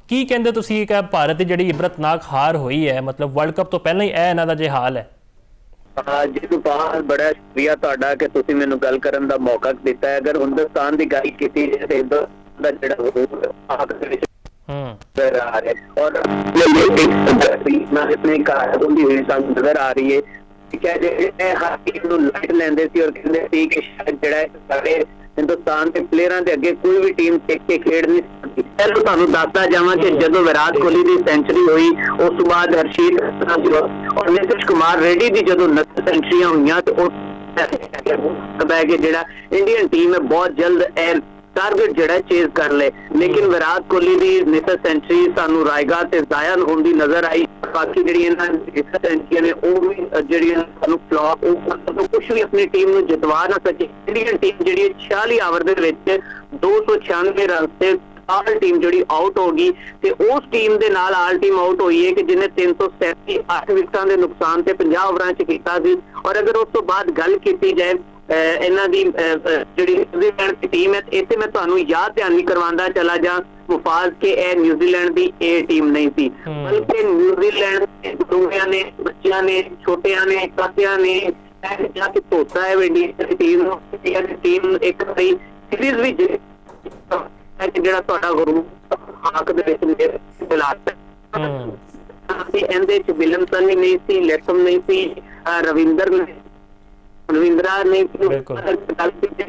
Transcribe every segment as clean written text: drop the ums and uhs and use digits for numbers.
ਕੀ ਕਹਿੰਦੇ ਤੁਸੀਂ ਕਿ ਭਾਰਤ ਦੀ ਜਿਹੜੀ ਇਬਰਤਨਾਕ ਹਾਰ ਹੋਈ ਹੈ, ਮਤਲਬ ਵਰਲਡ ਕੱਪ ਤੋਂ ਪਹਿਲਾਂ ਹੀ ਇਹ ਇਹਨਾਂ ਦਾ ਜੇ ਹਾਲ ਹੈ? जी गोपाल, बड़ा शुक्रिया तुहाडा कि तुसीं मैनूं गल करन दा मौका दिता है। अगर हिंदुस्तान की गल की जाए तो हिंदुस्तान दा जिहड़ा वजूद पाक दे विच नज़र आ रहा है और अपने कारकर्दगी हुई सानूं नज़र आ रही है। ठीक है, जे हर टीम नूं लाइट लैंदे सी और कहंदे सी कि शायद जिहड़ा सारे हिंदुस्तान के प्लेयरां दे अगे कोई भी टीम टिक के खेड नहीं सकती। पहले तुहानूं दसदा जावां कि जदों विराट कोहली की सेंचुरी हुई उस तो बाद हरशीत और नीतीश कुमार रेड्डी की जदों 29 सेंचुरियां हुई तो है कि जिहड़ा इंडियन टीम है बहुत जल्द टारगेट जिहड़ा चेज कर ले। लेकिन विराट कोहली की 29 सेंचुरी सानू रायगा ते जाया होंदी नजर आई। बाकी जिहड़ी इन्हां दी सेंचुरियां ने वो भी जिहड़ी सानू फ्लॉप कुछ भी अपनी टीम नूं जितवा ना सके। इंडियन टीम जिहड़ी 46 ओवर दे विच 296 रन से आल टीम जिहड़ी आउट हो गई ते उस टीम दे नाल आल टीम आउट हुई है कि जिन्हें 337 8 विकेटां दे नुकसान ते 50 ओवरां च कीता सी। और अगर उस तो बाद गल की जाए इन्हां दी जिहड़ी न्यूजीलैंड की टीम है, इत्थे मैं तुहानूं याद ध्यान नहीं करवांदा चला जा मुफाज के न्यूजीलैंड की ए टीम नहीं थी, बल्कि न्यूजीलैंड के बड़ूियां ने, बच्चियां ने, छोटियां ने, कातियां ने जाके धोता है इंडिया की टीम एक बड़ी सीरीज भी जिहड़ा तुहाडा गुरु हाक दे विच मिलाता इहदे च विलियमसन भी नहीं सी, लेथम नहीं सी, रविंद्रा नहीं थी,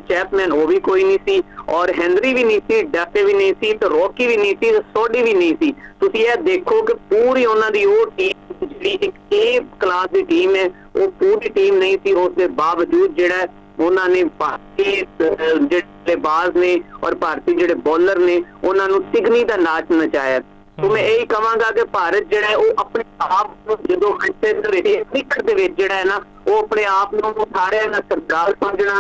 चैपमैन वो भी कोई नहीं सी और हेनरी भी नहीं सी, डैफे भी नहीं सी, तो रॉकी भी नहीं सी, सोडी भी नहीं सी। तुसीं ये देखो कि पूरी उन्हां दी वो टीम जिहड़ी एक ए क्लास की टीम है वो पूरी टीम नहीं सी। उसके बावजूद जिहड़ा उन्होंने भारतीय जिहड़े बाज ने और भारतीय जिहड़े बॉलर ने उन्होंने तिगनी का नाच नचाया। तो मैं यही कहांगा कि भारत जिहड़ा है वो अपने आप जो क्रिकेट दे विच जिहड़ा है ना वो अपने आप को सारे सरदार समझना।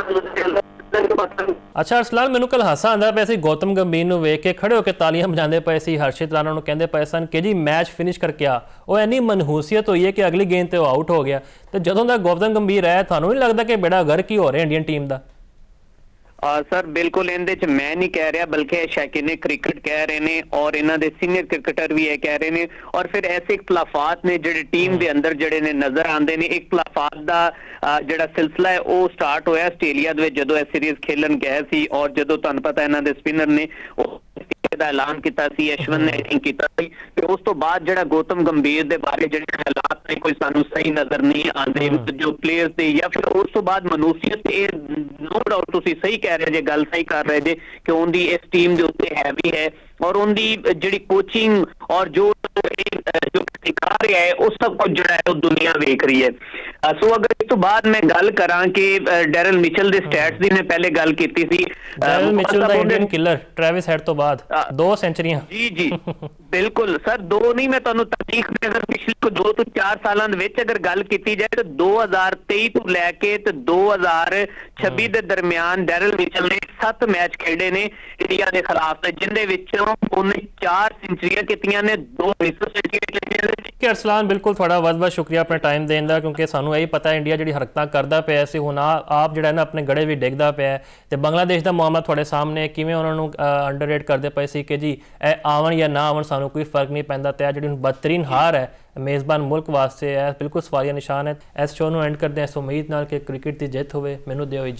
अच्छा अरसलान, मैनू कल हासा आंदा पिया सी गौतम गंभीर नूं वेख के खड़े होकर तालियां बजाते पे सी, हर्षित राणा नूं कहंदे पे सन कि जी मैच फिनिश करके आ। वो इन्नी मनहूसियत हुई है कि अगली गेंद ते आउट हो गया। तो जदों दा गौतम गंभीर आया थानूं नहीं लगता कि बेड़ा गर्क ही हो रहा इंडियन टीम का? सर बिल्कुल इहदे च मैं नहीं कह रहा बल्कि शौकीन क्रिकेट कह रहे हैं और इन्हां दे सीनियर क्रिकेटर भी कह रहे हैं। और फिर ऐसे इख्तलाफात ने जिहड़े टीम के अंदर जिहड़े ने नजर आते हैं। इख्तलाफात का जिहड़ा सिलसिला है वो स्टार्ट होया आस्ट्रेलिया दे जदों ये सीरीज खेलन गए सी और जदों तुहानूं पता इन्हां दे स्पिनर ने दा ऐलान किया सी, यशवंत ने ऐलान किया सी। फिर उस तो बाद जिहड़ा गौतम गंभीर दे बारे जिहड़े हालात ने कोई सानू सही नजर नहीं आते जो प्लेयर्स दे या फिर उस तो बाद मनूसियत नो डाउट तुसीं सही कह रहे जे, गल सही कर रहे जे कि उनकी इस टीम के उत्ते हैवी है और उनकी जिहड़ी कोचिंग और जो सिखा रहा है वो सब कुछ जिहड़ा है वो दुनिया देख रही है। सो अगर इस तो बाद मैं गल करा कि डैरल मिचल दे स्टैट्स दी मैं पहले गल की थी। डैरल मिचल दा इंडियन किलर ट्रेविस हेड तो बाद 2 सेंचुरियां। जी जी बिल्कुल सर, 2 नहीं मैं तुहानूं तारीख दे अगर पिछले 2 तो 4 सालां दे विच अगर गल की जाए तो 2023 तो लैके ते 2026 दे दरमियान डैरल मिचल ने 7 मैच खेडे ने इंडिया के खिलाफ, जिंदे विचों उन्हें 4 सेंचुरियां कीतियां ने, 2 अरसलान बिल्कुल थोड़ा बहुत शुक्रिया अपना टाइम देने का, क्योंकि सानू यही पता है इंडिया जी हरकत करता पाया से हुण आप जो ना अपने गड़े भी डिगता पाया तो बांग्लादेश का मामला थोड़े सामने किवें उन्होंने अंडररेट करते पे सी कि जी आवन या ना आवन सानू कोई फर्क नहीं पैंदा। तो जी बदतरीन हार है मेज़बान मुल्क वास्ते है, बिल्कुल सवालिया निशान है। इस शो नूं एंड करते हैं इस उम्मीद नाल कि क्रिकेट की जित होवे। मैनूं दिओ इजाज़त।